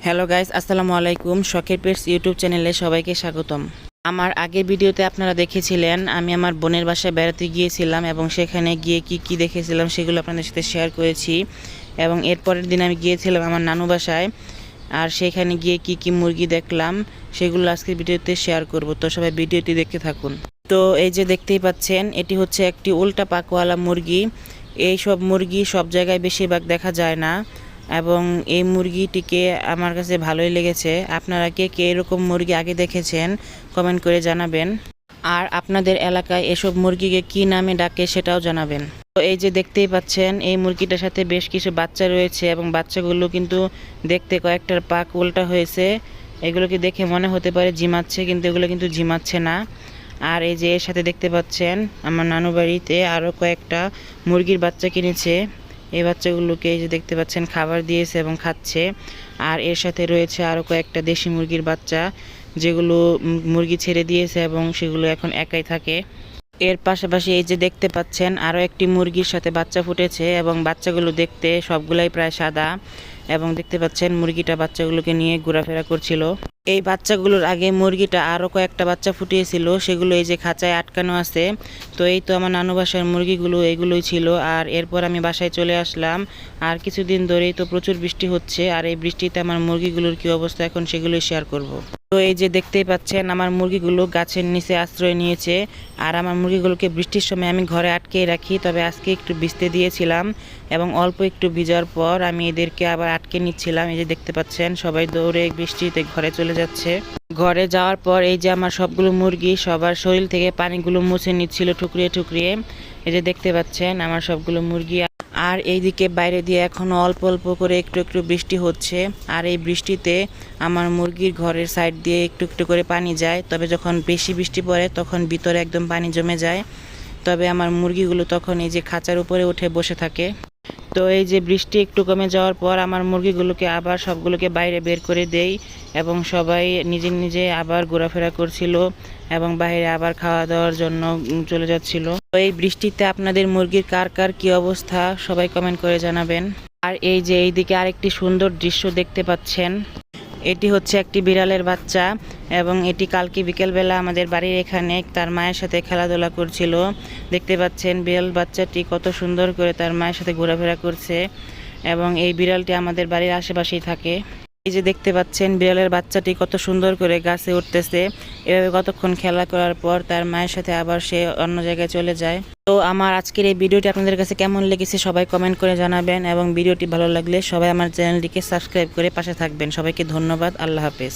Hello guys, আসসালামু আলাইকুম। শখের পেটস ইউটিউব চ্যানেলে সবাইকে স্বাগতম। আমার আগের ভিডিওতে আপনারা দেখেছিলেন আমি আমার বোনের বাসায় বেড়াতে গিয়েছিলাম এবং সেখানে গিয়ে কি কি দেখেছিলাম সেগুলো আপনাদের সাথে শেয়ার করেছি। এবং এরপরের দিন আমি গিয়েছিলাম আমার নানু বাসায়, আর সেখানে গিয়ে কি কি মুরগি দেখলাম সেগুলো আজকের ভিডিওতে শেয়ার করব। তো সবাই ভিডিওটি দেখতে থাকুন। তো এই যে দেখতেই পাচ্ছেন, এটি হচ্ছে একটি উল্টা পাকওয়ালা মুরগি। এই সব মুরগি সব জায়গায় বেশিরভাগ দেখা যায় না এবং এই মুরগিটিকে আমার কাছে ভালোই লেগেছে। আপনারা কে কে এরকম মুরগি আগে দেখেছেন কমেন্ট করে জানাবেন, আর আপনাদের এলাকায় এসব মুরগিকে কি নামে ডাকে সেটাও জানাবেন। তো এই যে দেখতেই পাচ্ছেন, এই মুরগিটার সাথে বেশ কিছু বাচ্চা রয়েছে এবং বাচ্চাগুলো কিন্তু দেখতে কয়েকটার পাক উল্টা হয়েছে। এগুলোকে দেখে মনে হতে পারে ঝিমাচ্ছে, কিন্তু এগুলো কিন্তু ঝিমাচ্ছে না। আর এই যে এর সাথে দেখতে পাচ্ছেন আমার নানু বাড়িতে আরও কয়েকটা মুরগির বাচ্চা কিনেছে। এই বাচ্চাগুলোকে এই যে দেখতে পাচ্ছেন খাবার দিয়েছে এবং খাচ্ছে। আর এর সাথে রয়েছে আরও কয়েকটা দেশি মুরগির বাচ্চা, যেগুলো মুরগি ছেড়ে দিয়েছে এবং সেগুলো এখন একাই থাকে। এর পাশাপাশি এই যে দেখতে পাচ্ছেন আরও একটি মুরগির সাথে বাচ্চা ফুটেছে এবং বাচ্চাগুলো দেখতে সবগুলাই প্রায় সাদা। এবং দেখতে পাচ্ছেন মুরগিটা বাচ্চাগুলোকে নিয়ে ঘোরাফেরা করছিল। এই বাচ্চাগুলোর আগে মুরগিটা আরও কয়েকটা বাচ্চা ফুটিয়েছিল, সেগুলো এই যে খাঁচায় আটকানো আছে। তো এই তো আমার নানু বাসার মুরগিগুলো এগুলোই ছিল। আর এরপর আমি বাসায় চলে আসলাম। আর কিছুদিন ধরেই তো প্রচুর বৃষ্টি হচ্ছে, আর এই বৃষ্টিতে আমার মুরগিগুলোর কী অবস্থা এখন সেগুলোই শেয়ার করব। তো এই যে দেখতেই পাচ্ছেন আমার মুরগিগুলো গাছের নিচে আশ্রয় নিয়েছে। আর আমার মুরগিগুলোকে বৃষ্টির সময় আমি ঘরে আটকেই রাখি, তবে আজকে একটু ভিজতে দিয়েছিলাম এবং অল্প একটু ভিজার পর আমি এদেরকে আবার আটকে নিচ্ছিলাম। এই যে দেখতে পাচ্ছেন সবাই দৌড়ে বৃষ্টিতে ঘরে চলে যাচ্ছে। ঘরে যাওয়ার পর এই যে আমার সবগুলো মুরগি সবার শরীর থেকে পানিগুলো মুছে নিচ্ছিল ঠুকরিয়ে ঠুকরিয়ে। এই যে দেখতে পাচ্ছেন আমার সবগুলো মুরগি। আর এইদিকে বাইরে দিয়ে এখনও অল্প অল্প করে একটু একটু বৃষ্টি হচ্ছে। আর এই বৃষ্টিতে আমার মুরগির ঘরের সাইড দিয়ে একটু একটু করে পানি যায়, তবে যখন বেশি বৃষ্টি পড়ে তখন ভিতরে একদম পানি জমে যায়। তবে আমার মুরগিগুলো তখন এই যে খাঁচার উপরে উঠে বসে থাকে। তো এই যে বৃষ্টি একটু কমে যাওয়ার পর আমার মুরগিগুলোকে আবার সবগুলোকে বাইরে বের করে দেই এবং সবাই নিজে নিজে আবার ঘোরাফেরা করছিল এবং বাইরে আবার খাওয়া দাওয়ার জন্য চলে যাচ্ছিল। তো এই বৃষ্টিতে আপনাদের মুরগির কার কার কী অবস্থা সবাই কমেন্ট করে জানাবেন। আর এই যে এইদিকে আরেকটি সুন্দর দৃশ্য দেখতে পাচ্ছেন, এটি হচ্ছে একটি বিড়ালের বাচ্চা এবং এটি কালকে বিকেলবেলা আমাদের বাড়ির এখানে তার মায়ের সাথে খেলাধুলা করছিল। দেখতে পাচ্ছেন বিড়াল বাচ্চাটি কত সুন্দর করে তার মায়ের সাথে ঘোরাফেরা করছে এবং এই বিড়ালটি আমাদের বাড়ির আশেপাশেই থাকে। এই যে দেখতে পাচ্ছেন বিড়ালের বাচ্চাটি কত সুন্দর করে গাছে উঠতেছে। এভাবে কতক্ষণ খেলা করার পর তার মায়ের সাথে আবার সে অন্য জায়গায় চলে যায়। তো আমার আজকের এই ভিডিওটি আপনাদের কাছে কেমন লেগেছে সবাই কমেন্ট করে জানাবেন এবং ভিডিওটি ভালো লাগলে সবাই আমার চ্যানেলটিকে সাবস্ক্রাইব করে পাশে থাকবেন। সবাইকে ধন্যবাদ। আল্লাহ হাফেজ।